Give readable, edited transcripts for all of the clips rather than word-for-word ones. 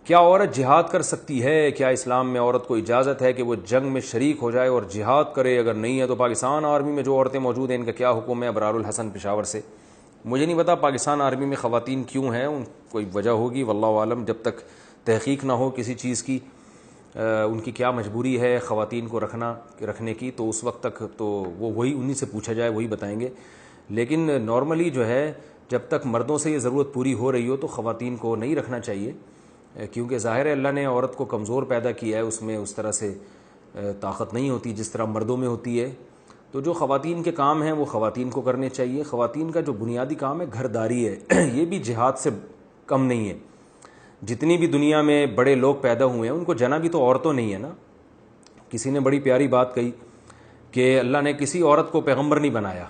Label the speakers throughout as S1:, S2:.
S1: کیا عورت جہاد کر سکتی ہے؟ کیا اسلام میں عورت کو اجازت ہے کہ وہ جنگ میں شریک ہو جائے اور جہاد کرے؟ اگر نہیں ہے تو پاکستان آرمی میں جو عورتیں موجود ہیں ان کا کیا حکم ہے؟ ابرار الحسن پشاور سے۔ مجھے نہیں پتا پاکستان آرمی میں خواتین کیوں ہیں، ان کوئی وجہ ہوگی، واللہ عالم۔ جب تک تحقیق نہ ہو کسی چیز کی ان کی کیا مجبوری ہے خواتین کو رکھنے کی، تو اس وقت تک تو وہی انہی سے پوچھا جائے، وہی بتائیں گے۔ لیکن نارملی جو ہے جب تک مردوں سے یہ ضرورت پوری ہو رہی ہو تو خواتین کو نہیں رکھنا چاہیے، کیونکہ ظاہر ہے اللہ نے عورت کو کمزور پیدا کیا ہے، اس میں اس طرح سے طاقت نہیں ہوتی جس طرح مردوں میں ہوتی ہے۔ تو جو خواتین کے کام ہیں وہ خواتین کو کرنے چاہیے۔ خواتین کا جو بنیادی کام ہے گھرداری ہے، یہ بھی جہاد سے کم نہیں ہے۔ جتنی بھی دنیا میں بڑے لوگ پیدا ہوئے ہیں ان کو جنا بھی تو عورتوں نہیں ہے نا۔ کسی نے بڑی پیاری بات کہی کہ اللہ نے کسی عورت کو پیغمبر نہیں بنایا،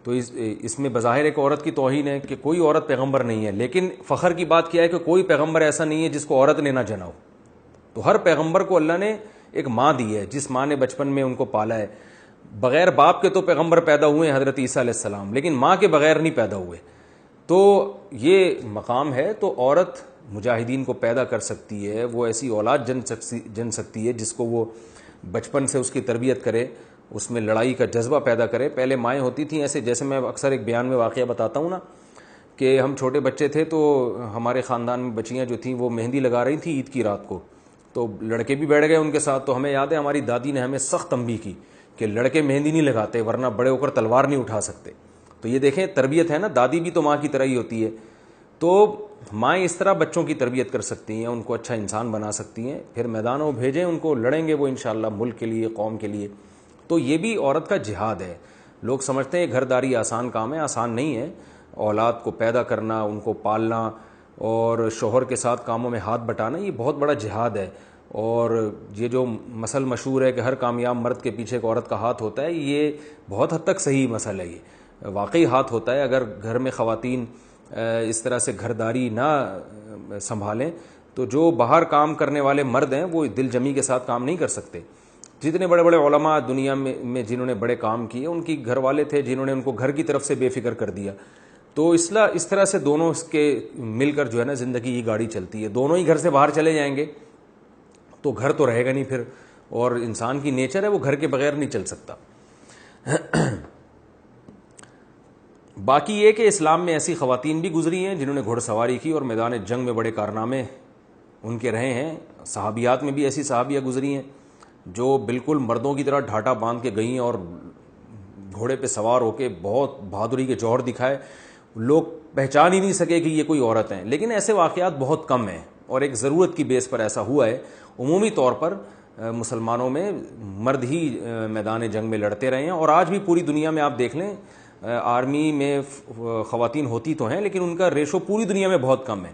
S1: تو اس میں بظاہر ایک عورت کی توہین ہے کہ کوئی عورت پیغمبر نہیں ہے، لیکن فخر کی بات کیا ہے کہ کوئی پیغمبر ایسا نہیں ہے جس کو عورت نے نہ جنا ہو۔ تو ہر پیغمبر کو اللہ نے ایک ماں دی ہے، جس ماں نے بچپن میں ان کو پالا ہے۔ بغیر باپ کے تو پیغمبر پیدا ہوئے ہیں حضرت عیسیٰ علیہ السلام، لیکن ماں کے بغیر نہیں پیدا ہوئے۔ تو یہ مقام ہے، تو عورت مجاہدین کو پیدا کر سکتی ہے، وہ ایسی اولاد جن سکتی ہے جس کو وہ بچپن سے اس کی تربیت کرے، اس میں لڑائی کا جذبہ پیدا کرے۔ پہلے مائیں ہوتی تھیں ایسے، جیسے میں اکثر ایک بیان میں واقعہ بتاتا ہوں نا، کہ ہم چھوٹے بچے تھے تو ہمارے خاندان میں بچیاں جو تھیں وہ مہندی لگا رہی تھیں عید کی رات کو، تو لڑکے بھی بیٹھ گئے ان کے ساتھ۔ تو ہمیں یاد ہے ہماری دادی نے ہمیں سخت تنبیہ کی کہ لڑکے مہندی نہیں لگاتے ورنہ بڑے ہو کر تلوار نہیں اٹھا سکتے۔ تو یہ دیکھیں تربیت ہے نا، دادی بھی تو ماں کی طرح ہی ہوتی ہے۔ تو مائیں اس طرح بچوں کی تربیت کر سکتی ہیں، ان کو اچھا انسان بنا سکتی ہیں، پھر میدانوں بھیجیں ان کو، لڑیں گے وہ انشاءاللہ ملک کے لیے، قوم کے لیے۔ تو یہ بھی عورت کا جہاد ہے۔ لوگ سمجھتے ہیں گھرداری آسان کام ہے، آسان نہیں ہے۔ اولاد کو پیدا کرنا، ان کو پالنا اور شوہر کے ساتھ کاموں میں ہاتھ بٹانا، یہ بہت بڑا جہاد ہے۔ اور یہ جو مسئلہ مشہور ہے کہ ہر کامیاب مرد کے پیچھے ایک عورت کا ہاتھ ہوتا ہے، یہ بہت حد تک صحیح مسئلہ ہے، یہ واقعی ہاتھ ہوتا ہے۔ اگر گھر میں خواتین اس طرح سے گھرداری نہ سنبھالیں تو جو باہر کام کرنے والے مرد ہیں وہ دل جمی کے ساتھ کام نہیں کر سکتے۔ جتنے بڑے بڑے علماء دنیا میں جنہوں نے بڑے کام کیے، ان کی گھر والے تھے جنہوں نے ان کو گھر کی طرف سے بے فکر کر دیا۔ تو اس طرح سے دونوں اس کے مل کر جو ہے نا زندگی کی گاڑی چلتی ہے۔ دونوں ہی گھر سے باہر چلے جائیں گے تو گھر تو رہے گا نہیں پھر، اور انسان کی نیچر ہے وہ گھر کے بغیر نہیں چل سکتا۔ باقی یہ کہ اسلام میں ایسی خواتین بھی گزری ہیں جنہوں نے گھوڑ سواری کی اور میدان جنگ میں بڑے کارنامے ان کے رہے ہیں۔ صحابیات میں بھی ایسی صحابیہ گزری ہیں جو بالکل مردوں کی طرح ڈھاٹا باندھ کے گئیں اور گھوڑے پہ سوار ہو کے بہت بہادری کے جوہر دکھائے، لوگ پہچان ہی نہیں سکے کہ یہ کوئی عورت ہیں۔ لیکن ایسے واقعات بہت کم ہیں اور ایک ضرورت کی بیس پر ایسا ہوا ہے۔ عمومی طور پر مسلمانوں میں مرد ہی میدان جنگ میں لڑتے رہے ہیں، اور آج بھی پوری دنیا میں آپ دیکھ لیں آرمی میں خواتین ہوتی تو ہیں لیکن ان کا ریشو پوری دنیا میں بہت کم ہے۔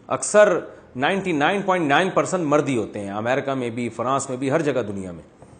S1: اکثر 99.9% مرد ہی ہوتے ہیں، امریکہ میں بھی، فرانس میں بھی، ہر جگہ دنیا میں۔